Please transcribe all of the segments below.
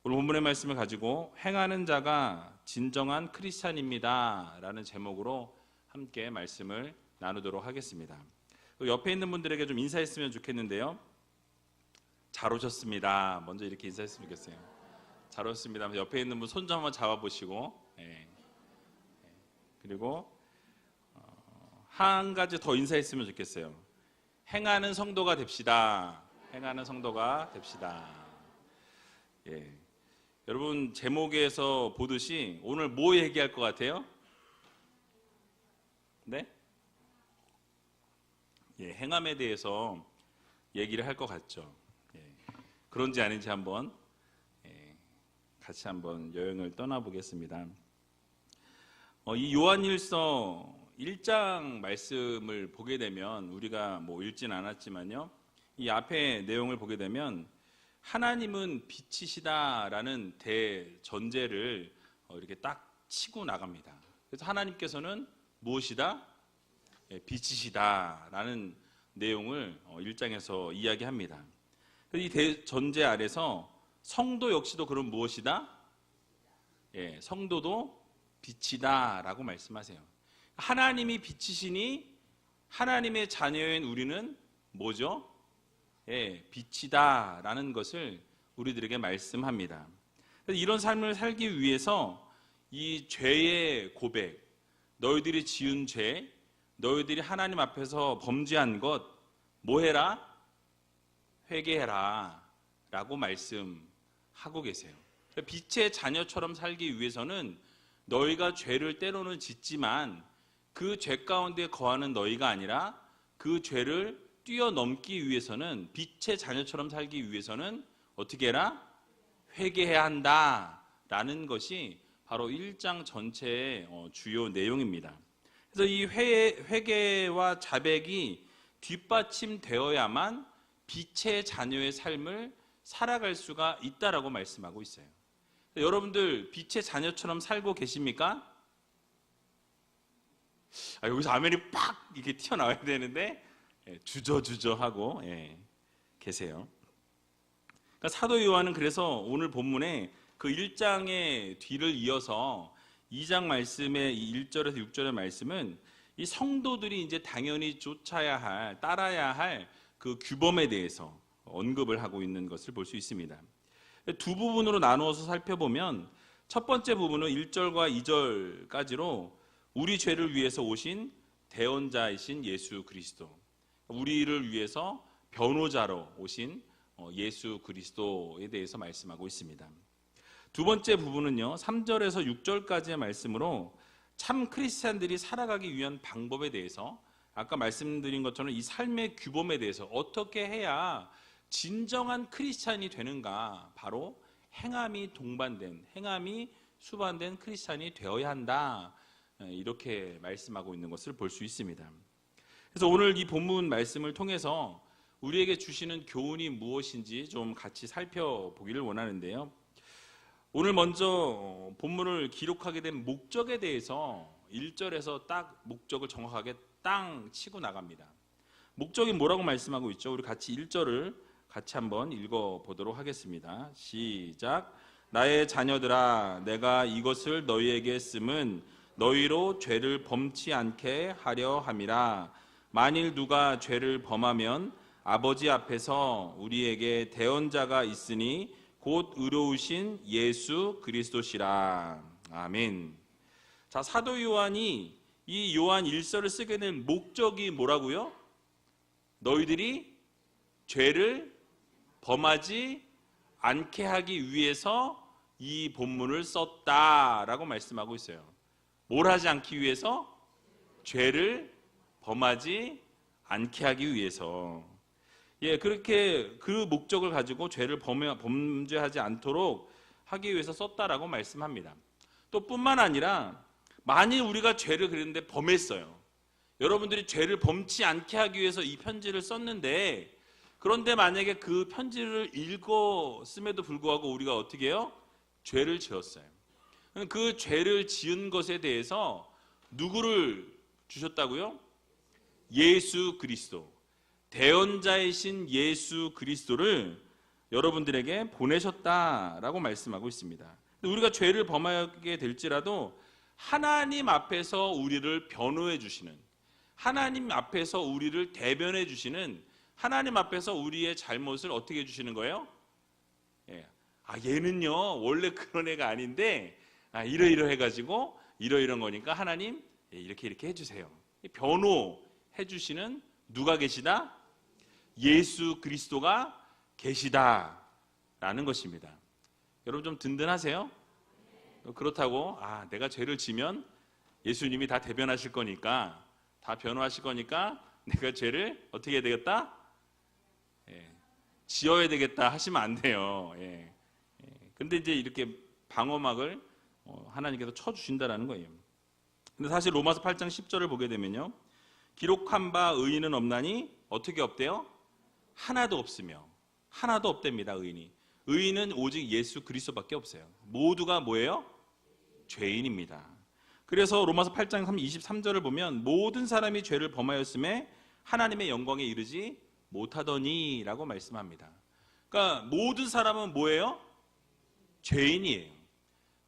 오늘 본문의 말씀을 가지고 행하는 자가 진정한 크리스찬입니다 라는 제목으로 함께 말씀을 나누도록 하겠습니다. 옆에 있는 분들에게 좀 인사했으면 좋겠는데요. 잘 오셨습니다. 먼저 이렇게 인사했으면 좋겠어요. 잘 오셨습니다. 옆에 있는 분 손 좀 한번 잡아보시고, 그리고 한 가지 더 인사했으면 좋겠어요. 행하는 성도가 됩시다. 행하는 성도가 됩시다. 여러분 제목에서 보듯이 오늘 뭐 얘기할 것 같아요? 네? 행함에 대해서 얘기를 할 것 같죠. 그런지 아닌지 한번 같이 한번 여행을 떠나보겠습니다. 이 요한일서 1장 말씀을 보게 되면 우리가 뭐 읽진 않았지만요, 이 앞에 내용을 보게 되면 하나님은 빛이시다라는 대전제를 이렇게 딱 치고 나갑니다. 그래서 하나님께서는 무엇이다? 빛이시다라는 내용을 1장에서 이야기합니다. 이 대전제 아래서 성도 역시도 그럼 무엇이다? 성도도 빛이다 라고 말씀하세요. 하나님이 빛이시니 하나님의 자녀인 우리는 뭐죠? 빛이다 라는 것을 우리들에게 말씀합니다. 이런 삶을 살기 위해서 이 죄의 고백, 너희들이 지은 죄, 너희들이 하나님 앞에서 범죄한 것 뭐해라? 회개해라 라고 말씀하고 계세요. 빛의 자녀처럼 살기 위해서는 너희가 죄를 때로는 짓지만 그 죄 가운데 거하는 너희가 아니라 그 죄를 뛰어넘기 위해서는, 빛의 자녀처럼 살기 위해서는 어떻게 해라? 회개해야 한다라는 것이 바로 1장 전체의 주요 내용입니다. 그래서 이 회개와 자백이 뒷받침되어야만 빛의 자녀의 삶을 살아갈 수가 있다라고 말씀하고 있어요. 여러분들 빛의 자녀처럼 살고 계십니까? 여기서 아멘이 팍 이렇게 튀어나와야 되는데 주저하고 계세요. 그러니까 사도 요한은 그래서 오늘 본문에 그 1장의 뒤를 이어서 2장 말씀의 1절에서 6절의 말씀은 이 성도들이 이제 당연히 쫓아야 할, 따라야 할 그 규범에 대해서 언급을 하고 있는 것을 볼 수 있습니다. 두 부분으로 나누어서 살펴보면 첫 번째 부분은 1절과 2절까지로 우리 죄를 위해서 오신 대언자이신 예수 그리스도, 우리를 위해서 변호자로 오신 예수 그리스도에 대해서 말씀하고 있습니다. 두 번째 부분은요, 3절에서 6절까지의 말씀으로 참 크리스찬들이 살아가기 위한 방법에 대해서, 아까 말씀드린 것처럼 이 삶의 규범에 대해서 어떻게 해야 진정한 크리스찬이 되는가, 바로 행함이 동반된, 행함이 수반된 크리스찬이 되어야 한다, 이렇게 말씀하고 있는 것을 볼 수 있습니다. 그래서 오늘 이 본문 말씀을 통해서 우리에게 주시는 교훈이 무엇인지 좀 같이 살펴보기를 원하는데요, 오늘 먼저 본문을 기록하게 된 목적에 대해서 1절에서 딱 목적을 정확하게 땅 치고 나갑니다. 목적이 뭐라고 말씀하고 있죠? 우리 같이 1절을 같이 한번 읽어보도록 하겠습니다. 시작. 나의 자녀들아, 내가 이것을 너희에게 쓰면 너희로 죄를 범치 않게 하려 함이라. 만일 누가 죄를 범하면 아버지 앞에서 우리에게 대언자가 있으니 곧 의로우신 예수 그리스도시라. 아멘. 자, 사도 요한이 이 요한 1서를 쓰게 된 목적이 뭐라고요? 너희들이 죄를 범하지 않게 하기 위해서 이 본문을 썼다라고 말씀하고 있어요. 뭘 하지 않기 위해서? 죄를 범하지 않게 하기 위해서. 그렇게 그 목적을 가지고 죄를 범죄하지 않도록 하기 위해서 썼다라고 말씀합니다. 또 뿐만 아니라 만일 우리가 죄를 그랬는데 범했어요. 여러분들이 죄를 범치 않게 하기 위해서 이 편지를 썼는데, 그런데 만약에 그 편지를 읽었음에도 불구하고 우리가 어떻게 해요? 죄를 지었어요. 그 죄를 지은 것에 대해서 누구를 주셨다고요? 예수 그리스도, 대언자이신 예수 그리스도를 여러분들에게 보내셨다라고 말씀하고 있습니다. 우리가 죄를 범하게 될지라도 하나님 앞에서 우리를 변호해 주시는, 하나님 앞에서 우리를 대변해 주시는, 하나님 앞에서 우리의 잘못을 어떻게 해주시는 거예요? 예. 얘는요 원래 그런 애가 아닌데 이러이러해가지고 이러이러한 거니까 하나님 이렇게 해주세요. 변호해 주시는 누가 계시다? 예수 그리스도가 계시다라는 것입니다. 여러분 좀 든든하세요? 그렇다고 내가 죄를 지면 예수님이 다 대변하실 거니까, 다 변호하실 거니까 내가 죄를 어떻게 해야 되겠다? 지어야 되겠다 하시면 안 돼요. 근데 이제 이렇게 방어막을 하나님께서 쳐주신다라는 거예요. 근데 사실 로마서 8장 10절을 보게 되면요, 기록한 바 의인은 없나니 어떻게 없대요? 하나도 없으며. 하나도 없답니다. 의인은 오직 예수 그리스도밖에 없어요. 모두가 뭐예요? 죄인입니다. 그래서 로마서 8장 23절을 보면 모든 사람이 죄를 범하였음에 하나님의 영광에 이르지 못하더니 라고 말씀합니다. 그러니까 모든 사람은 뭐예요? 죄인이에요.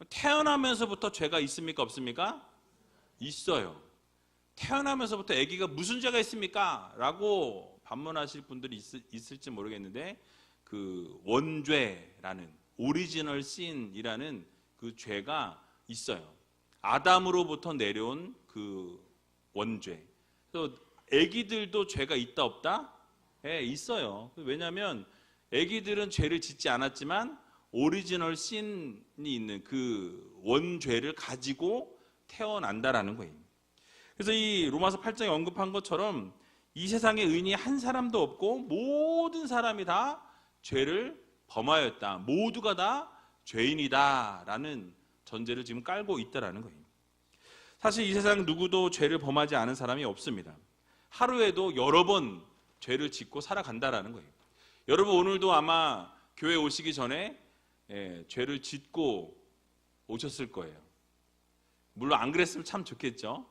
태어나면서부터 죄가 있습니까? 없습니까? 있어요. 태어나면서부터 아기가 무슨 죄가 있습니까? 라고 반문하실 분들이 있을지 모르겠는데, 그 원죄라는, 오리지널 신이라는 그 죄가 있어요. 아담으로부터 내려온 그 원죄. 그래서 아기들도 죄가 있다 없다? 있어요. 왜냐하면 아기들은 죄를 짓지 않았지만 오리지널 신이 있는 그 원죄를 가지고 태어난다라는 거예요. 그래서 이 로마서 8장에 언급한 것처럼 이 세상에 의인이 한 사람도 없고 모든 사람이 다 죄를 범하였다. 모두가 다 죄인이다라는 전제를 지금 깔고 있다라는 거예요. 사실 이 세상 누구도 죄를 범하지 않은 사람이 없습니다. 하루에도 여러 번 죄를 짓고 살아간다라는 거예요. 여러분 오늘도 아마 교회 오시기 전에 죄를 짓고 오셨을 거예요. 물론 안 그랬으면 참 좋겠죠.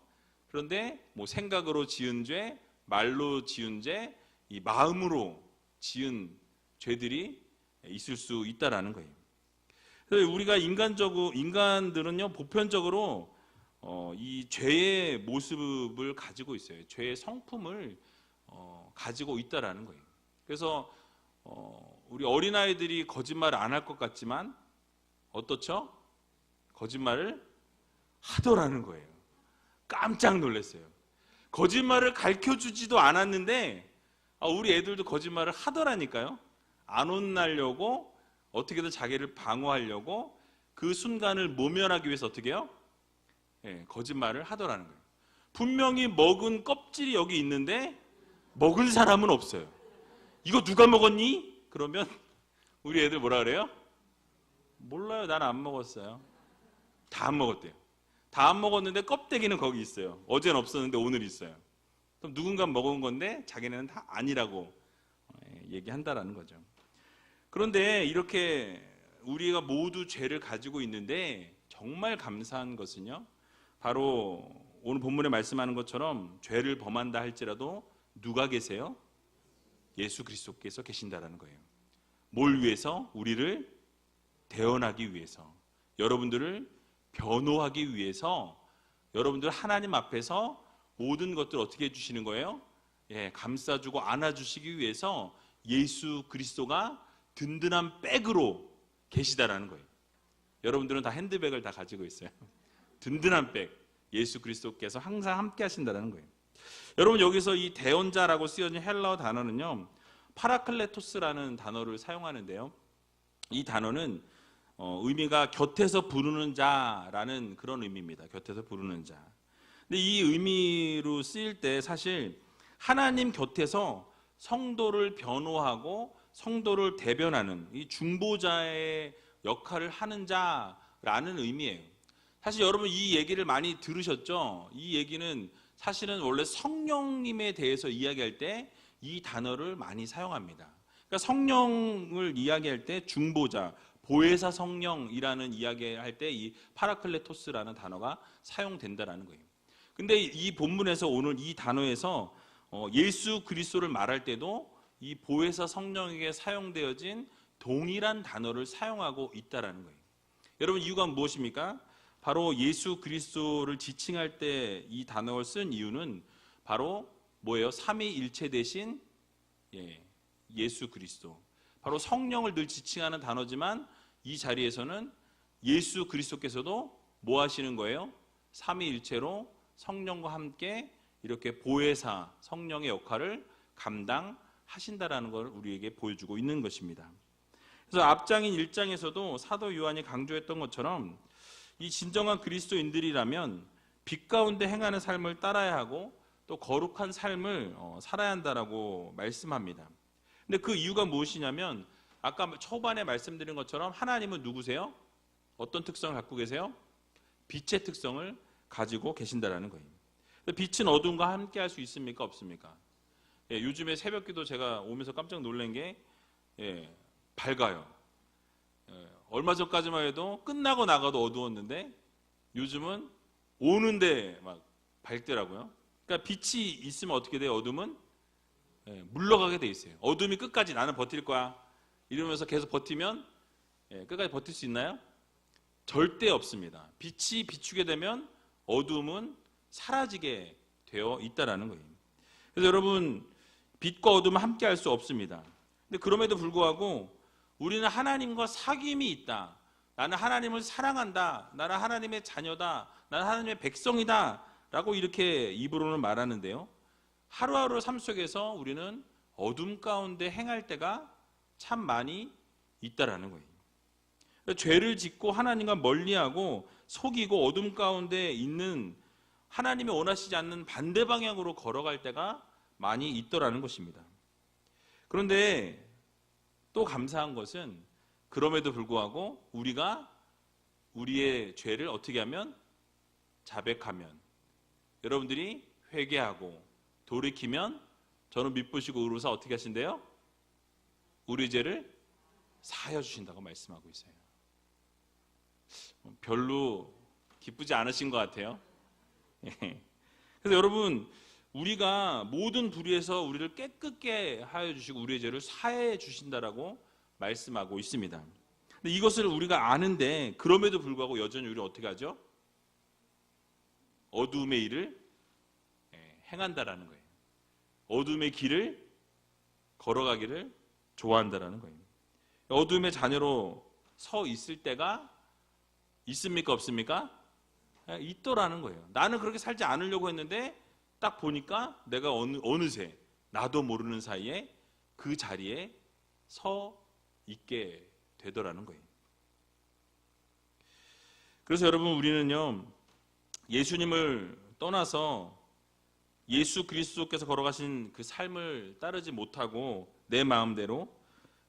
그런데 뭐 생각으로 지은 죄, 말로 지은 죄, 이 마음으로 지은 죄들이 있을 수 있다라는 거예요. 그래서 우리가 인간들은요 보편적으로 이 죄의 모습을 가지고 있어요. 죄의 성품을 가지고 있다라는 거예요. 그래서 우리 어린아이들이 거짓말을 안 할 것 같지만 어떻죠? 거짓말을 하더라는 거예요. 깜짝 놀랐어요. 거짓말을 가르쳐주지도 않았는데 우리 애들도 거짓말을 하더라니까요. 안 혼나려고, 어떻게든 자기를 방어하려고 그 순간을 모면하기 위해서 어떻게 해요? 거짓말을 하더라는 거예요. 분명히 먹은 껍질이 여기 있는데 먹은 사람은 없어요. 이거 누가 먹었니? 그러면 우리 애들 뭐라 그래요? 몰라요. 난 안 먹었어요. 다 안 먹었대요. 다 안 먹었는데 껍데기는 거기 있어요. 어제는 없었는데 오늘 있어요. 그럼 누군가 먹은 건데 자기네는 다 아니라고 얘기한다라는 거죠. 그런데 이렇게 우리가 모두 죄를 가지고 있는데 정말 감사한 것은요, 바로 오늘 본문에 말씀하는 것처럼 죄를 범한다 할지라도 누가 계세요? 예수 그리스도께서 계신다라는 거예요. 뭘 위해서? 우리를 대언하기 위해서, 여러분들을 변호하기 위해서, 여러분들 하나님 앞에서 모든 것들을 어떻게 해주시는 거예요? 감싸주고 안아주시기 위해서 예수 그리스도가 든든한 백으로 계시다라는 거예요. 여러분들은 다 핸드백을 다 가지고 있어요. 든든한 백, 예수 그리스도께서 항상 함께 하신다는 거예요. 여러분 여기서 이 대언자라고 쓰여진 헬라어 단어는요, 파라클레토스라는 단어를 사용하는데요, 이 단어는 의미가 곁에서 부르는 자라는 그런 의미입니다. 곁에서 부르는 자. 근데 이 의미로 쓰일 때 사실 하나님 곁에서 성도를 변호하고 성도를 대변하는 이 중보자의 역할을 하는 자라는 의미예요. 사실 여러분 이 얘기를 많이 들으셨죠? 이 얘기는 사실은 원래 성령님에 대해서 이야기할 때 이 단어를 많이 사용합니다. 그러니까 성령을 이야기할 때 중보자, 보혜사 성령이라는 이야기할 때 이 파라클레토스라는 단어가 사용된다라는 거예요. 근데 이 본문에서 오늘 이 단어에서 예수 그리스도를 말할 때도 이 보혜사 성령에게 사용되어진 동일한 단어를 사용하고 있다라는 거예요. 여러분, 이유가 무엇입니까? 바로 예수 그리스도를 지칭할 때 이 단어를 쓴 이유는 바로 뭐예요? 삼위일체 대신 예수 그리스도, 바로 성령을 늘 지칭하는 단어지만 이 자리에서는 예수 그리스도께서도 뭐 하시는 거예요? 삼위일체로 성령과 함께 이렇게 보혜사, 성령의 역할을 감당하신다라는 걸 우리에게 보여주고 있는 것입니다. 그래서 앞장인 1장에서도 사도 요한이 강조했던 것처럼 이 진정한 그리스도인들이라면 빛 가운데 행하는 삶을 따라야 하고 또 거룩한 삶을 살아야 한다라고 말씀합니다. 근데 그 이유가 무엇이냐면 아까 초반에 말씀드린 것처럼 하나님은 누구세요? 어떤 특성을 갖고 계세요? 빛의 특성을 가지고 계신다라는 거예요. 빛은 어둠과 함께 할 수 있습니까? 없습니까? 요즘에 새벽기도 제가 오면서 깜짝 놀란 게 밝아요. 얼마 전까지만 해도 끝나고 나가도 어두웠는데 요즘은 오는데 막 밝더라고요. 그러니까 빛이 있으면 어떻게 돼요? 어둠은 물러가게 돼 있어요. 어둠이 끝까지 나는 버틸 거야 이러면서 계속 버티면 끝까지 버틸 수 있나요? 절대 없습니다. 빛이 비추게 되면 어둠은 사라지게 되어 있다라는 거예요. 그래서 여러분, 빛과 어둠은 함께 할 수 없습니다. 근데 그럼에도 불구하고 우리는 하나님과 사귐이 있다. 나는 하나님을 사랑한다. 나는 하나님의 자녀다. 나는 하나님의 백성이다. 라고 이렇게 입으로는 말하는데요. 하루하루 삶 속에서 우리는 어둠 가운데 행할 때가 참 많이 있다라는 거예요. 죄를 짓고 하나님과 멀리하고 속이고 어둠 가운데 있는 하나님이 원하시지 않는 반대 방향으로 걸어갈 때가 많이 있더라는 것입니다. 그런데 또 감사한 것은 그럼에도 불구하고 우리가 우리의 죄를 어떻게 하면 자백하면, 여러분들이 회개하고 돌이키면 저는 미쁘시고 의로사 어떻게 하신대요? 우리 죄를 사하여 주신다고 말씀하고 있어요. 별로 기쁘지 않으신 것 같아요. 그래서 여러분, 우리가 모든 불의에서 우리를 깨끗게 하여 주시고 우리의 죄를 사해 주신다라고 말씀하고 있습니다. 근데 이것을 우리가 아는데 그럼에도 불구하고 여전히 우리는 어떻게 하죠? 어둠의 일을 행한다라는 거예요. 어둠의 길을 걸어가기를 좋아한다라는 거예요. 어둠의 자녀로 서 있을 때가 있습니까? 없습니까? 있더라는 거예요. 나는 그렇게 살지 않으려고 했는데 딱 보니까 내가 어느새 나도 모르는 사이에 그 자리에 서 있게 되더라는 거예요. 그래서 여러분, 우리는요, 예수님을 떠나서 예수 그리스도께서 걸어가신 그 삶을 따르지 못하고 내 마음대로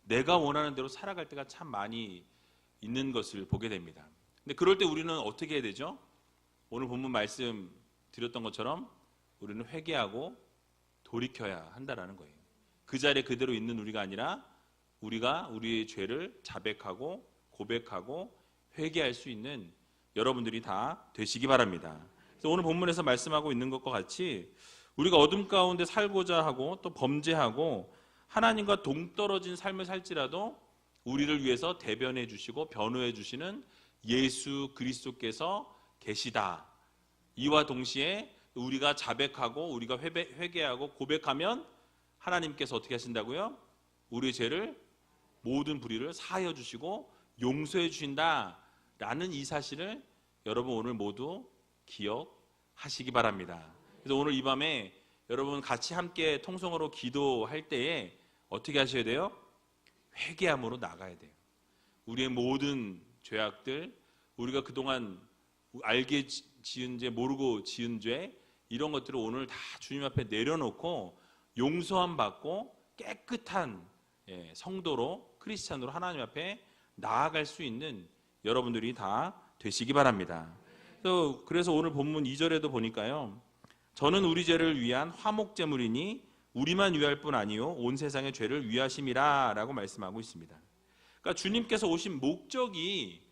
내가 원하는 대로 살아갈 때가 참 많이 있는 것을 보게 됩니다. 근데 그럴 때 우리는 어떻게 해야 되죠? 오늘 본문 말씀 드렸던 것처럼 우리는 회개하고 돌이켜야 한다라는 거예요. 그 자리에 그대로 있는 우리가 아니라 우리가 우리의 죄를 자백하고 고백하고 회개할 수 있는 여러분들이 다 되시기 바랍니다. 그래서 오늘 본문에서 말씀하고 있는 것과 같이 우리가 어둠 가운데 살고자 하고 또 범죄하고 하나님과 동떨어진 삶을 살지라도 우리를 위해서 대변해 주시고 변호해 주시는 예수 그리스도께서 계시다. 이와 동시에 우리가 자백하고 우리가 회개하고 고백하면 하나님께서 어떻게 하신다고요? 우리의 죄를, 모든 불의를 사하여 주시고 용서해 주신다라는 이 사실을 여러분 오늘 모두 기억하시기 바랍니다. 그래서 오늘 이 밤에 여러분 같이 함께 통성으로 기도할 때에 어떻게 하셔야 돼요? 회개함으로 나가야 돼요. 우리의 모든 죄악들, 우리가 그동안 알게 지은 죄, 모르고 지은 죄, 이런 것들을 오늘 다 주님 앞에 내려놓고 용서함 받고 깨끗한 성도로, 크리스찬으로 하나님 앞에 나아갈 수 있는 여러분들이 다 되시기 바랍니다. 그래서 오늘 본문 2절에도 보니까요, 저는 우리 죄를 위한 화목제물이니 우리만 위할 뿐 아니요 온 세상의 죄를 위하심이라 라고 말씀하고 있습니다. 그러니까 주님께서 오신 목적이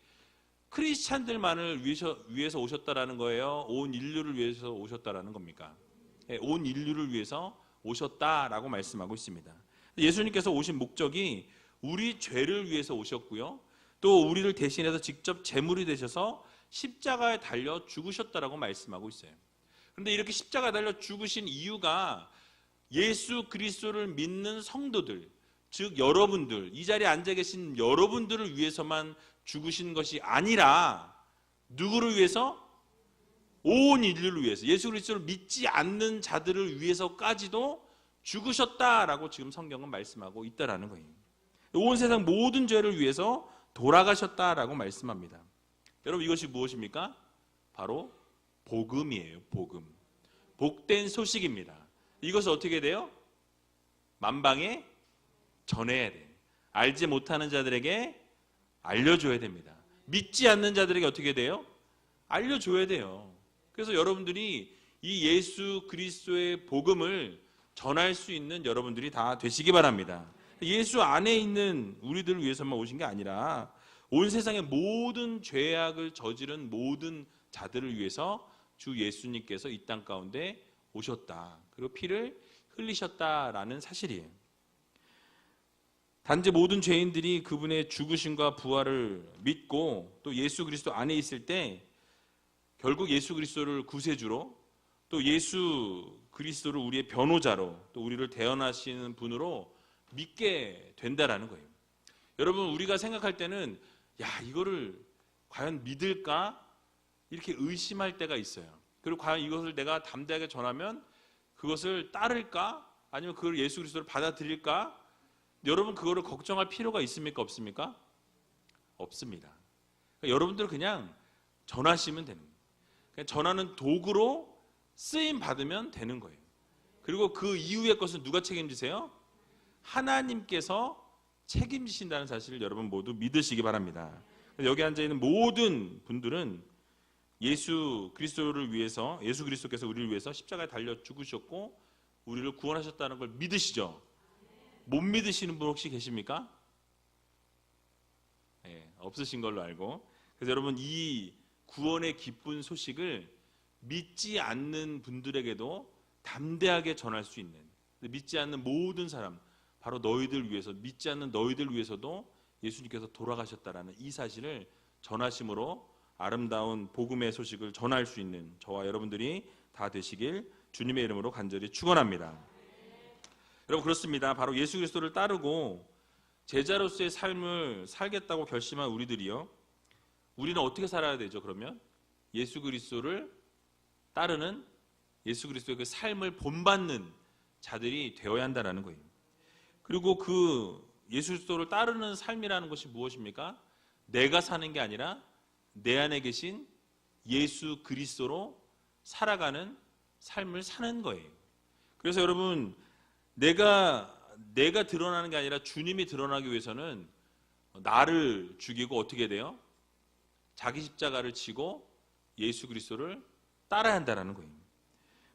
크리스찬들만을 위해서 오셨다라는 거예요? 온 인류를 위해서 오셨다라는 겁니까? 온 인류를 위해서 오셨다라고 말씀하고 있습니다. 예수님께서 오신 목적이 우리 죄를 위해서 오셨고요. 또 우리를 대신해서 직접 제물이 되셔서 십자가에 달려 죽으셨다라고 말씀하고 있어요. 그런데 이렇게 십자가에 달려 죽으신 이유가 예수 그리스도를 믿는 성도들, 즉 여러분들, 이 자리에 앉아 계신 여러분들을 위해서만 죽으신 것이 아니라 누구를 위해서? 온 인류를 위해서, 예수 그리스도를 믿지 않는 자들을 위해서까지도 죽으셨다라고 지금 성경은 말씀하고 있다라는 거예요. 온 세상 모든 죄를 위해서 돌아가셨다라고 말씀합니다. 여러분, 이것이 무엇입니까? 바로 복음이에요. 복음. 복된 소식입니다. 이것을 어떻게 돼요? 만방에 전해야 돼요. 알지 못하는 자들에게 알려줘야 됩니다. 믿지 않는 자들에게 어떻게 돼요? 알려줘야 돼요. 그래서 여러분들이 이 예수 그리스도의 복음을 전할 수 있는 여러분들이 다 되시기 바랍니다. 예수 안에 있는 우리들을 위해서만 오신 게 아니라 온 세상의 모든 죄악을 저지른 모든 자들을 위해서 주 예수님께서 이 땅 가운데 오셨다. 그리고 피를 흘리셨다라는 사실이에요. 단지 모든 죄인들이 그분의 죽으심과 부활을 믿고 또 예수 그리스도 안에 있을 때 결국 예수 그리스도를 구세주로, 또 예수 그리스도를 우리의 변호자로, 또 우리를 대언하시는 분으로 믿게 된다라는 거예요. 여러분, 우리가 생각할 때는 이거를 과연 믿을까? 이렇게 의심할 때가 있어요. 그리고 과연 이것을 내가 담대하게 전하면 그것을 따를까? 아니면 그걸 예수 그리스도를 받아들일까? 여러분, 그거를 걱정할 필요가 있습니까? 없습니까? 없습니다. 그러니까 여러분들 그냥 전하시면 되는 거예요. 그냥 전하는 도구로 쓰임 받으면 되는 거예요. 그리고 그 이후의 것은 누가 책임지세요? 하나님께서 책임지신다는 사실을 여러분 모두 믿으시기 바랍니다. 여기 앉아있는 모든 분들은 예수 그리스도를 위해서, 예수 그리스도께서 우리를 위해서 십자가에 달려 죽으셨고 우리를 구원하셨다는 걸 믿으시죠? 못 믿으시는 분 혹시 계십니까? 네, 없으신 걸로 알고. 그래서 여러분, 이 구원의 기쁜 소식을 믿지 않는 분들에게도 담대하게 전할 수 있는, 믿지 않는 모든 사람, 바로 너희들 위해서, 믿지 않는 너희들 위해서도 예수님께서 돌아가셨다라는 이 사실을 전하심으로 아름다운 복음의 소식을 전할 수 있는 저와 여러분들이 다 되시길 주님의 이름으로 간절히 축원합니다. 여러분, 그렇습니다. 바로 예수 그리스도를 따르고 제자로서의 삶을 살겠다고 결심한 우리들이요, 우리는 어떻게 살아야 되죠? 그러면 예수 그리스도를 따르는, 예수 그리스도의 그 삶을 본받는 자들이 되어야 한다는 거예요. 그리고 그 예수 그리스도를 따르는 삶이라는 것이 무엇입니까? 내가 사는 게 아니라 내 안에 계신 예수 그리스도로 살아가는 삶을 사는 거예요. 그래서 여러분, 내가 드러나는 게 아니라 주님이 드러나기 위해서는 나를 죽이고 어떻게 돼요? 자기 십자가를 지고 예수 그리스도를 따라야 한다는 거예요.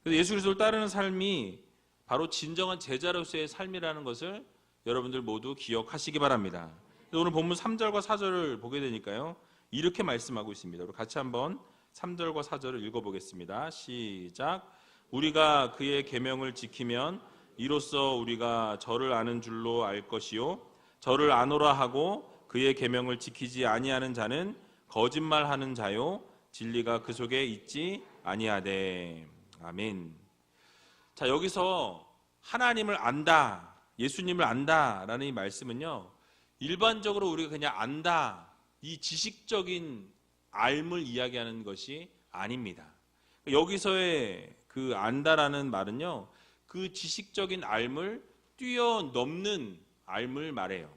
그래서 예수 그리스도를 따르는 삶이 바로 진정한 제자로서의 삶이라는 것을 여러분들 모두 기억하시기 바랍니다. 오늘 본문 3절과 4절을 보게 되니까요, 이렇게 말씀하고 있습니다. 우리 같이 한번 3절과 4절을 읽어보겠습니다. 시작. 우리가 그의 계명을 지키면 이로써 우리가 저를 아는 줄로 알 것이요, 저를 아노라 하고 그의 계명을 지키지 아니하는 자는 거짓말하는 자요, 진리가 그 속에 있지 아니하되. 아멘. 자, 여기서 하나님을 안다, 예수님을 안다라는 이 말씀은요, 일반적으로 우리가 그냥 안다, 이 지식적인 알을 이야기하는 것이 아닙니다. 여기서의 그 안다라는 말은요, 그 지식적인 알을 뛰어넘는 알을 말해요.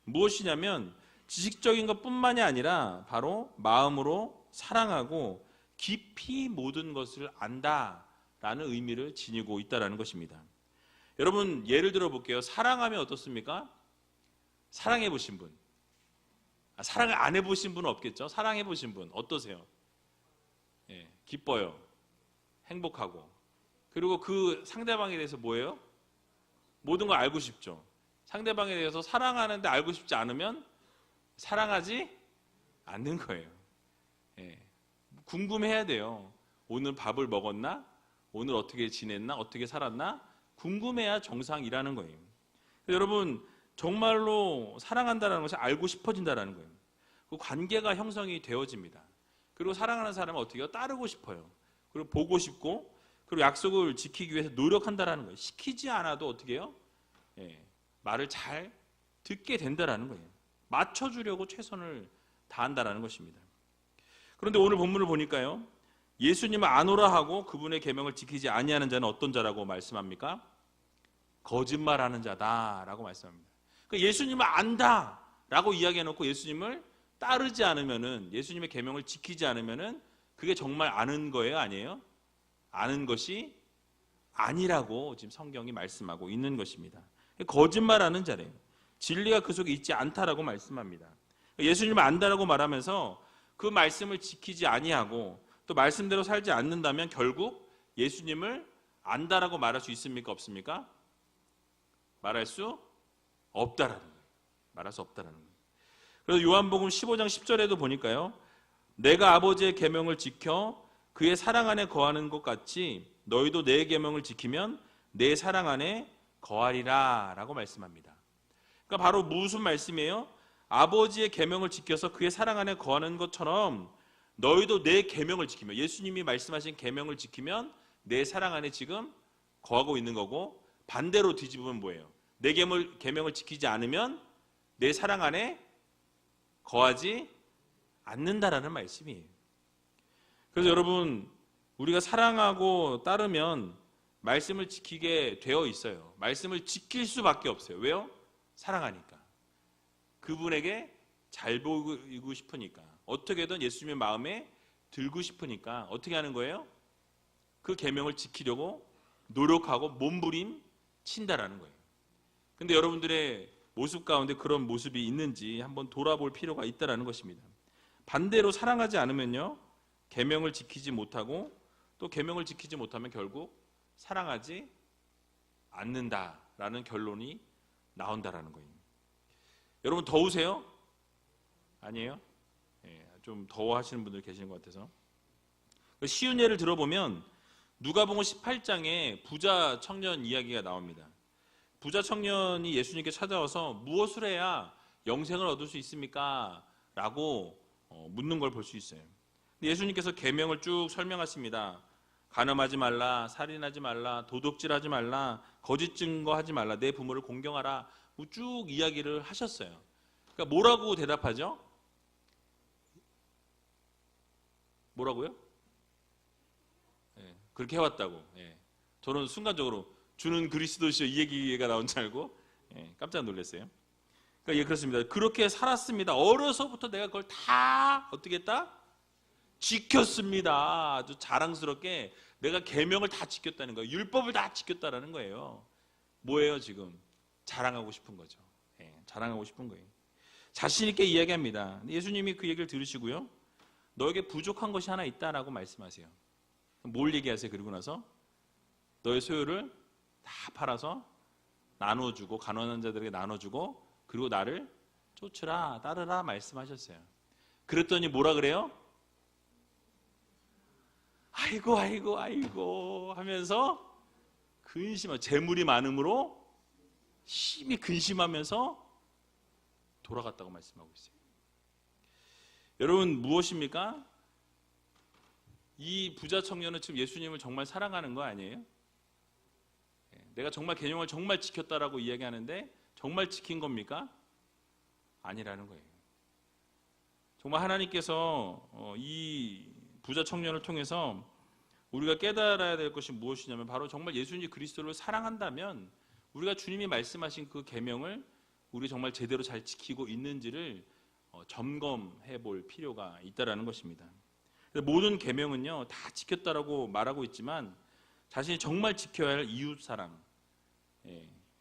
무엇이냐면 지식적인 것뿐만이 아니라 바로 마음으로 사랑하고 깊이 모든 것을 안다라는 의미를 지니고 있다는 것입니다. 여러분, 예를 들어 볼게요. 사랑하면 어떻습니까? 사랑해 보신 분, 사랑을 안 해보신 분은 없겠죠? 사랑해 보신 분 어떠세요? 예, 기뻐요, 행복하고, 그리고 그 상대방에 대해서 뭐예요? 모든 걸 알고 싶죠. 상대방에 대해서 사랑하는데 알고 싶지 않으면 사랑하지 않는 거예요. 예, 궁금해야 돼요. 오늘 밥을 먹었나? 오늘 어떻게 지냈나? 어떻게 살았나? 궁금해야 정상이라는 거예요. 여러분, 정말로 사랑한다는 것이 알고 싶어진다는 거예요. 그 관계가 형성이 되어집니다. 그리고 사랑하는 사람은 어떻게 해요? 따르고 싶어요. 그리고 보고 싶고, 그리고 약속을 지키기 위해서 노력한다는 거예요. 시키지 않아도 어떻게 해요? 말을 잘 듣게 된다는 거예요. 맞춰주려고 최선을 다한다는 것입니다. 그런데 오늘 본문을 보니까요, 예수님을 아노라 하고 그분의 계명을 지키지 아니하는 자는 어떤 자라고 말씀합니까? 거짓말하는 자다라고 말씀합니다. 그러니까 예수님을 안다라고 이야기해놓고 예수님을 따르지 않으면은, 예수님의 계명을 지키지 않으면은 그게 정말 아는 거예요, 아니에요? 아는 것이 아니라고 지금 성경이 말씀하고 있는 것입니다. 거짓말하는 자래요. 진리가 그 속에 있지 않다라고 말씀합니다. 예수님을 안다라고 말하면서 그 말씀을 지키지 아니하고 또 말씀대로 살지 않는다면 결국 예수님을 안다라고 말할 수 있습니까? 없습니까? 말할 수 없다라는 거예요. 말할 수 없다라는 거예요. 그래서 요한복음 15장 10절에도 보니까요, 내가 아버지의 계명을 지켜 그의 사랑 안에 거하는 것 같이 너희도 내 계명을 지키면 내 사랑 안에 거하리라 라고 말씀합니다. 그러니까 바로 무슨 말씀이에요? 아버지의 계명을 지켜서 그의 사랑 안에 거하는 것처럼 너희도 내 계명을 지키면, 예수님이 말씀하신 계명을 지키면 내 사랑 안에 지금 거하고 있는 거고, 반대로 뒤집으면 뭐예요? 내 계명을 지키지 않으면 내 사랑 안에 거하지 않는다라는 말씀이에요. 그래서 여러분, 우리가 사랑하고 따르면 말씀을 지키게 되어 있어요. 말씀을 지킬 수밖에 없어요. 왜요? 사랑하니까. 그분에게 잘 보이고 싶으니까. 어떻게든 예수님의 마음에 들고 싶으니까 어떻게 하는 거예요? 그 계명을 지키려고 노력하고 몸부림 친다라는 거예요. 근데 여러분들의 모습 가운데 그런 모습이 있는지 한번 돌아볼 필요가 있다라는 것입니다. 반대로 사랑하지 않으면요, 계명을 지키지 못하고 또 계명을 지키지 못하면 결국 사랑하지 않는다라는 결론이 나온다라는 거예요. 여러분 더우세요? 아니에요? 좀 더워하시는 분들 계시는 것 같아서. 쉬운 예를 들어보면 누가복음 18장에 부자 청년 이야기가 나옵니다. 부자 청년이 예수님께 찾아와서 무엇을 해야 영생을 얻을 수 있습니까? 라고 묻는 걸 볼 수 있어요. 예수님께서 계명을 쭉 설명하십니다. 간음하지 말라, 살인하지 말라, 도둑질하지 말라, 거짓 증거하지 말라, 내 부모를 공경하라, 쭉 이야기를 하셨어요. 그러니까 뭐라고 대답하죠? 뭐라고요? 그렇게 해왔다고. 저는 순간적으로 주는 그리스도시여 이 얘기가 나온 줄 알고 깜짝 놀랐어요. 그러니까 그렇습니다. 그렇게 살았습니다. 어려서부터 내가 그걸 다 어떻게 했다? 지켰습니다. 아주 자랑스럽게 내가 계명을 다 지켰다는 거예요. 율법을 다 지켰다라는 거예요. 뭐예요 지금? 자랑하고 싶은 거죠. 자랑하고 싶은 거예요. 자신 있게 이야기합니다. 예수님이 그 얘기를 들으시고요, 너에게 부족한 것이 하나 있다라고 말씀하세요. 뭘 얘기하세요? 그리고 나서 너의 소유를 다 팔아서 나눠주고 가난한 자들에게 나눠주고 그리고 나를 쫓으라, 따르라 말씀하셨어요. 그랬더니 뭐라 그래요? 아이고 아이고 아이고 하면서 재물이 많음으로 심히 근심하면서 돌아갔다고 말씀하고 있어요. 여러분 무엇입니까? 이 부자 청년은 지금 예수님을 정말 사랑하는 거 아니에요? 내가 정말 계명을 정말 지켰다라고 이야기하는데 정말 지킨 겁니까? 아니라는 거예요. 정말 하나님께서 이 부자 청년을 통해서 우리가 깨달아야 될 것이 무엇이냐면 바로 정말 예수님 그리스도를 사랑한다면 우리가 주님이 말씀하신 그 계명을 우리 정말 제대로 잘 지키고 있는지를 점검해 볼 필요가 있다라는 것입니다. 모든 계명은요 다 지켰다라고 말하고 있지만 자신이 정말 지켜야 할 이웃 사랑,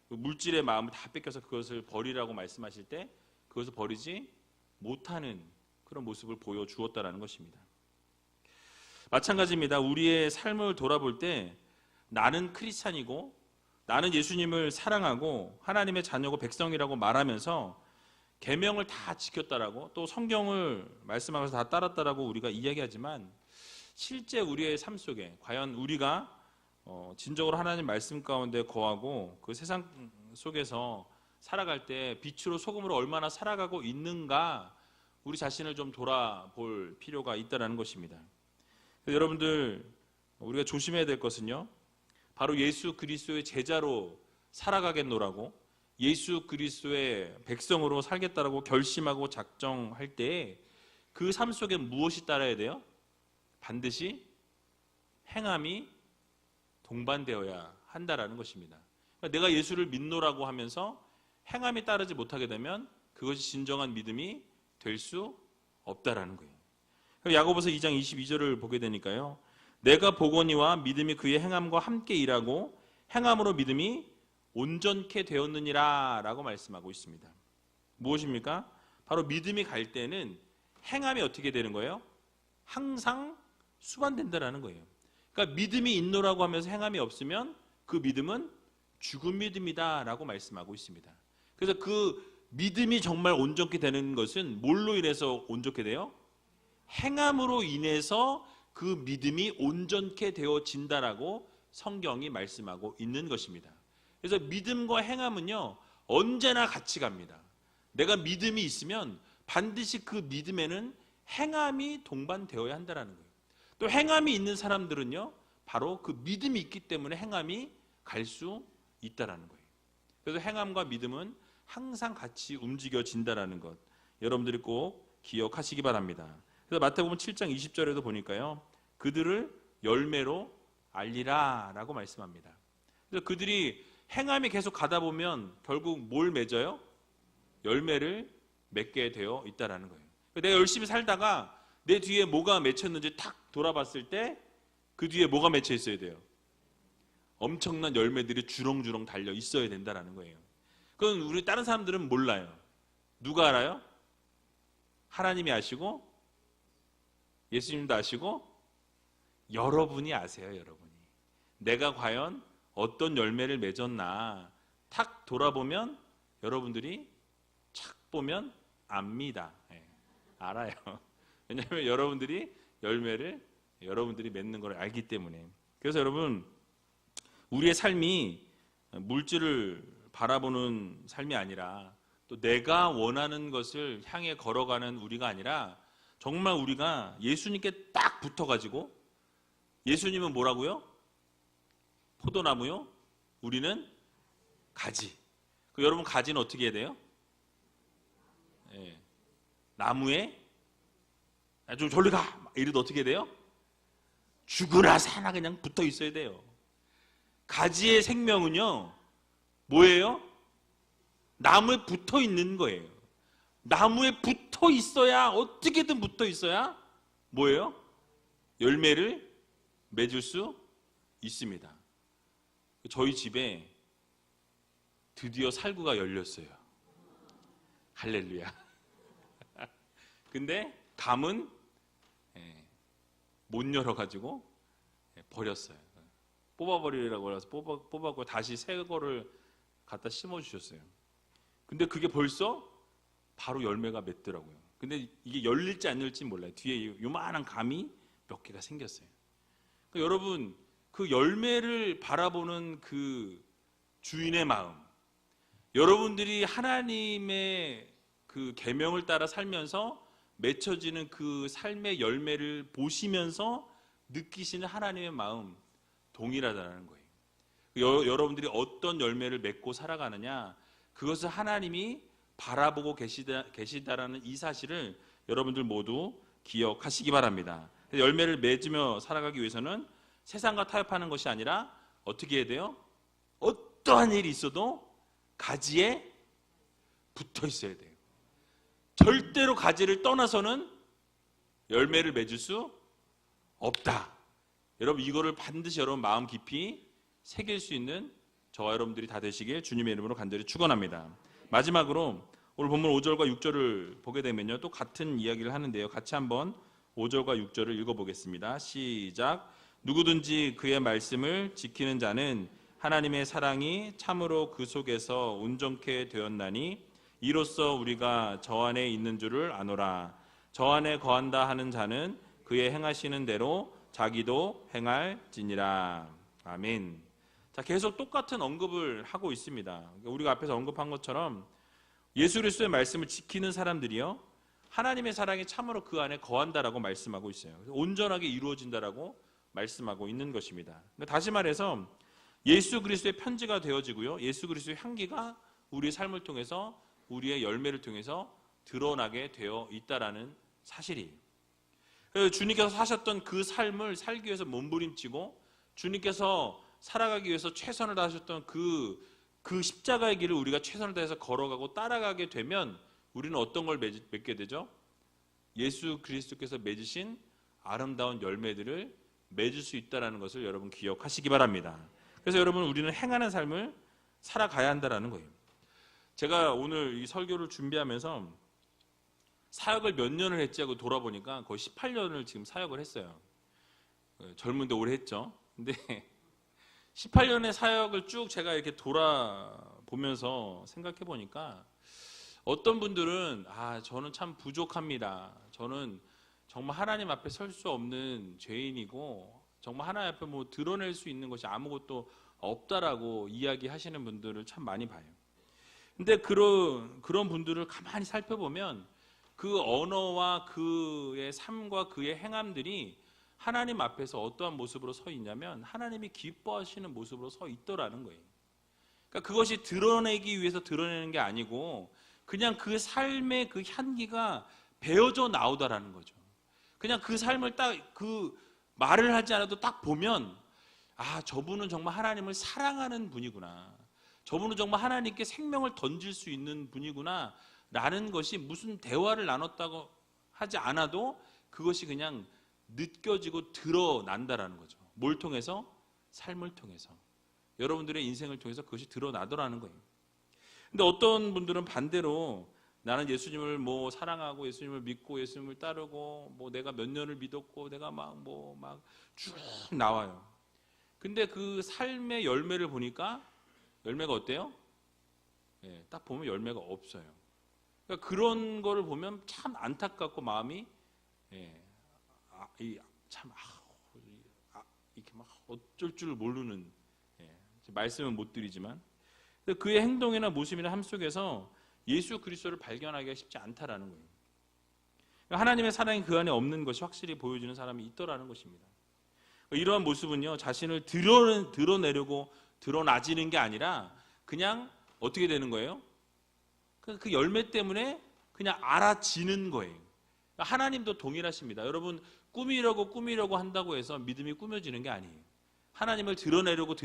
물질의 마음을 다 뺏겨서 그것을 버리라고 말씀하실 때 그것을 버리지 못하는 그런 모습을 보여주었다라는 것입니다. 마찬가지입니다. 우리의 삶을 돌아볼 때 나는 크리스찬이고 나는 예수님을 사랑하고 하나님의 자녀고 백성이라고 말하면서 계명을 다 지켰다라고 또 성경을 말씀하면서 다 따랐다라고 우리가 이야기하지만 실제 우리의 삶 속에 과연 우리가 진정으로 하나님 말씀 가운데 거하고 그 세상 속에서 살아갈 때 빛으로 소금으로 얼마나 살아가고 있는가 우리 자신을 좀 돌아볼 필요가 있다는 것입니다. 여러분들 우리가 조심해야 될 것은요, 바로 예수 그리스도의 제자로 살아가겠노라고 예수 그리스도의 백성으로 살겠다라고 결심하고 작정할 때 그 삶 속에 무엇이 따라야 돼요? 반드시 행함이 동반되어야 한다라는 것입니다. 그러니까 내가 예수를 믿노라고 하면서 행함이 따르지 못하게 되면 그것이 진정한 믿음이 될 수 없다라는 거예요. 야고보서 2장 22절을 보게 되니까요, 내가 보거니와 믿음이 그의 행함과 함께 일하고 행함으로 믿음이 온전케 되었느니라 라고 말씀하고 있습니다. 무엇입니까? 바로 믿음이 갈 때는 행함이 어떻게 되는 거예요? 항상 수반된다라는 거예요. 그러니까 믿음이 있노라고 하면서 행함이 없으면 그 믿음은 죽은 믿음이다 라고 말씀하고 있습니다. 그래서 그 믿음이 정말 온전케 되는 것은 뭘로 인해서 온전케 돼요? 행함으로 인해서 그 믿음이 온전케 되어진다라고 성경이 말씀하고 있는 것입니다. 그래서 믿음과 행함은요, 언제나 같이 갑니다. 내가 믿음이 있으면 반드시 그 믿음에는 행함이 동반되어야 한다는 거예요. 또 행함이 있는 사람들은요, 바로 그 믿음이 있기 때문에 행함이 갈 수 있다는 거예요. 그래서 행함과 믿음은 항상 같이 움직여진다는 것, 여러분들이 꼭 기억하시기 바랍니다. 그래서 마태복음 7장 20절에도 보니까요, 그들을 열매로 알리라 라고 말씀합니다. 그래서 그들이 행함이 계속 가다 보면 결국 뭘 맺어요? 열매를 맺게 되어 있다는 거예요. 내가 열심히 살다가 내 뒤에 뭐가 맺혔는지 탁 돌아봤을 때 그 뒤에 뭐가 맺혀 있어야 돼요? 엄청난 열매들이 주렁주렁 달려 있어야 된다는 거예요. 그건 우리 다른 사람들은 몰라요. 누가 알아요? 하나님이 아시고 예수님도 아시고 여러분이 아세요. 여러분이 내가 과연 어떤 열매를 맺었나 탁 돌아보면 여러분들이 착 보면 압니다. 네, 알아요. 왜냐하면 여러분들이 열매를 여러분들이 맺는 걸 알기 때문에. 그래서 여러분, 우리의 삶이 물질을 바라보는 삶이 아니라 또 내가 원하는 것을 향해 걸어가는 우리가 아니라 정말 우리가 예수님께 딱 붙어가지고, 예수님은 뭐라고요? 포도나무요? 우리는 가지. 여러분, 가지는 어떻게 해야 돼요? 예, 나무에 좀 저리 가! 이래도 어떻게 해야 돼요? 죽으나 사나 그냥 붙어 있어야 돼요. 가지의 생명은요, 뭐예요? 나무에 붙어 있는 거예요. 나무에 붙어 있어야, 어떻게든 붙어 있어야 뭐예요? 열매를 맺을 수 있습니다. 저희 집에 드디어 살구가 열렸어요. 할렐루야. 근데 감은 못 열어가지고 버렸어요. 뽑아버리라고 해서 뽑았고 다시 새 거를 갖다 심어주셨어요. 근데 그게 벌써 바로 열매가 맺더라고요. 근데 이게 열릴지 안 열릴지 몰라요. 뒤에 요만한 감이 몇 개가 생겼어요. 그러니까 여러분, 그 열매를 바라보는 그 주인의 마음, 여러분들이 하나님의 그 계명을 따라 살면서 맺혀지는 그 삶의 열매를 보시면서 느끼시는 하나님의 마음 동일하다는 거예요. 여러분들이 어떤 열매를 맺고 살아가느냐, 그것을 하나님이 바라보고 계시다라는 이 사실을 여러분들 모두 기억하시기 바랍니다. 열매를 맺으며 살아가기 위해서는 세상과 타협하는 것이 아니라 어떻게 해야 돼요? 어떠한 일이 있어도 가지에 붙어 있어야 돼요. 절대로 가지를 떠나서는 열매를 맺을 수 없다. 여러분, 이거를 반드시 여러분 마음 깊이 새길 수 있는 저와 여러분들이 다 되시길 주님의 이름으로 간절히 축원합니다. 마지막으로 오늘 본문 5절과 6절을 보게 되면요, 또 같은 이야기를 하는데요, 같이 한번 5절과 6절을 읽어보겠습니다. 시작. 누구든지 그의 말씀을 지키는 자는 하나님의 사랑이 참으로 그 속에서 온전케 되었나니 이로써 우리가 저 안에 있는 줄을 아노라. 저 안에 거한다 하는 자는 그의 행하시는 대로 자기도 행할지니라. 아멘. 자, 계속 똑같은 언급을 하고 있습니다. 우리가 앞에서 언급한 것처럼 예수 그리스도의 말씀을 지키는 사람들이요, 하나님의 사랑이 참으로 그 안에 거한다라고 말씀하고 있어요. 온전하게 이루어진다라고 말씀하고 있는 것입니다. 다시 말해서 예수 그리스도의 편지가 되어지고요, 예수 그리스도의 향기가 우리의 삶을 통해서, 우리의 열매를 통해서 드러나게 되어 있다라는 사실이에요. 주님께서 사셨던 그 삶을 살기 위해서 몸부림치고 주님께서 살아가기 위해서 최선을 다하셨던 그 십자가의 길을 우리가 최선을 다해서 걸어가고 따라가게 되면 우리는 어떤 걸 맺게 되죠? 예수 그리스도께서 맺으신 아름다운 열매들을 맺을 수 있다는 것을 여러분 기억하시기 바랍니다. 그래서 여러분, 우리는 행하는 삶을 살아가야 한다는 거예요. 제가 오늘 이 설교를 준비하면서 사역을 몇 년을 했지 하고 돌아보니까 거의 18년을 지금 사역을 했어요. 젊은데 오래 했죠. 근데 18년의 사역을 쭉 제가 이렇게 돌아보면서 생각해 보니까 어떤 분들은 저는 참 부족합니다. 저는 정말 하나님 앞에 설 수 없는 죄인이고 정말 하나님 앞에 뭐 드러낼 수 있는 것이 아무것도 없다라고 이야기하시는 분들을 참 많이 봐요. 근데 그런 분들을 가만히 살펴보면 그 언어와 그의 삶과 그의 행함들이 하나님 앞에서 어떠한 모습으로 서 있냐면 하나님이 기뻐하시는 모습으로 서 있더라는 거예요. 그러니까 그것이 드러내기 위해서 드러내는 게 아니고 그냥 그 삶의 그 향기가 배어져 나오다라는 거죠. 그냥 그 삶을 딱 그 말을 하지 않아도 딱 보면 저분은 정말 하나님을 사랑하는 분이구나. 저분은 정말 하나님께 생명을 던질 수 있는 분이구나 라는 것이 무슨 대화를 나눴다고 하지 않아도 그것이 그냥 느껴지고 드러난다라는 거죠. 뭘 통해서? 삶을 통해서. 여러분들의 인생을 통해서 그것이 드러나더라는 거예요. 근데 어떤 분들은 반대로 나는 예수님을 뭐 사랑하고 예수님을 믿고 예수님을 따르고 뭐 내가 몇 년을 믿었고 내가 막 쭉 나와요. 근데 그 삶의 열매를 보니까 열매가 어때요? 딱 보면 열매가 없어요. 그러니까 그런 거를 보면 참 안타깝고 마음이 이렇게 막 어쩔 줄 모르는, 말씀은 못 드리지만 그의 행동이나 모습이나 삶 속에서 예수 그리스도를 발견하기가 쉽지 않다라는 거예요. 하나님의 사랑이 그 안에 없는 것이 확실히 보여지는 사람이 있더라는 것입니다. 이러한 모습은요, 자신을 드러내려고 드러나지는 게 아니라 그냥 어떻게 되는 거예요? 그 열매 때문에 그냥 알아지는 거예요. 하나님도 동일하십니다. 여러분, 꾸미려고 한다고 해서 믿음이 꾸며지는 게 아니에요. 하나님을 드러내려고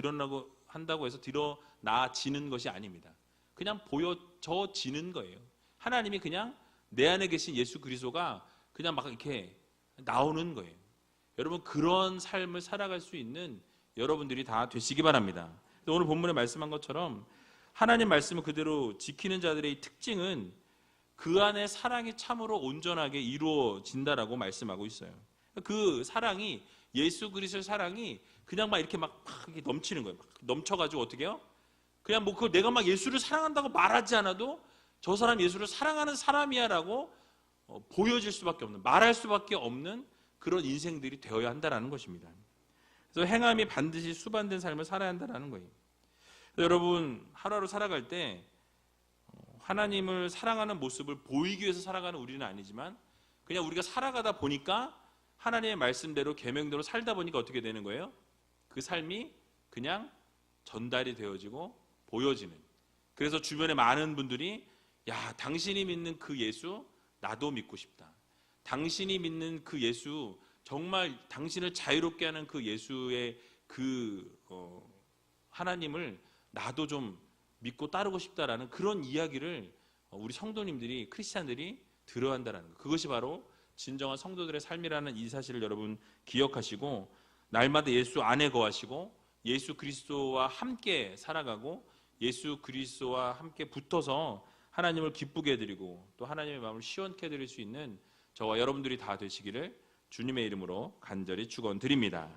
한다고 해서 드러나지는 것이 아닙니다. 그냥 보여져지는 거예요. 하나님이 그냥 내 안에 계신 예수 그리스도가 그냥 막 이렇게 나오는 거예요. 여러분, 그런 삶을 살아갈 수 있는 여러분들이 다 되시기 바랍니다. 오늘 본문에 말씀한 것처럼 하나님 말씀을 그대로 지키는 자들의 특징은 그 안에 사랑이 참으로 온전하게 이루어진다라고 말씀하고 있어요. 그 사랑이, 예수 그리스도의 사랑이 그냥 막 이렇게 이렇게 넘치는 거예요. 넘쳐가지고 어떻게 해요? 그냥 그걸 내가 막 예수를 사랑한다고 말하지 않아도 저 사람 예수를 사랑하는 사람이야라고 보여질 수밖에 없는, 말할 수밖에 없는 그런 인생들이 되어야 한다라는 것입니다. 그래서 행함이 반드시 수반된 삶을 살아야 한다라는 거예요. 여러분, 하루하루 살아갈 때 하나님을 사랑하는 모습을 보이기 위해서 살아가는 우리는 아니지만 그냥 우리가 살아가다 보니까 하나님의 말씀대로 계명대로 살다 보니까 어떻게 되는 거예요? 그 삶이 그냥 전달이 되어지고 보여지는. 그래서 주변에 많은 분들이 당신이 믿는 그 예수 나도 믿고 싶다. 당신이 믿는 그 예수, 정말 당신을 자유롭게 하는 그 예수의 하나님을 나도 좀 믿고 따르고 싶다라는 그런 이야기를 우리 성도님들이, 크리스찬들이 들어야 한다는 것. 그것이 바로 진정한 성도들의 삶이라는 이 사실을 여러분 기억하시고 날마다 예수 안에 거하시고 예수 그리스도와 함께 살아가고 예수 그리스도와 함께 붙어서 하나님을 기쁘게 해드리고 또 하나님의 마음을 시원케 해드릴 수 있는 저와 여러분들이 다 되시기를 주님의 이름으로 간절히 축원드립니다.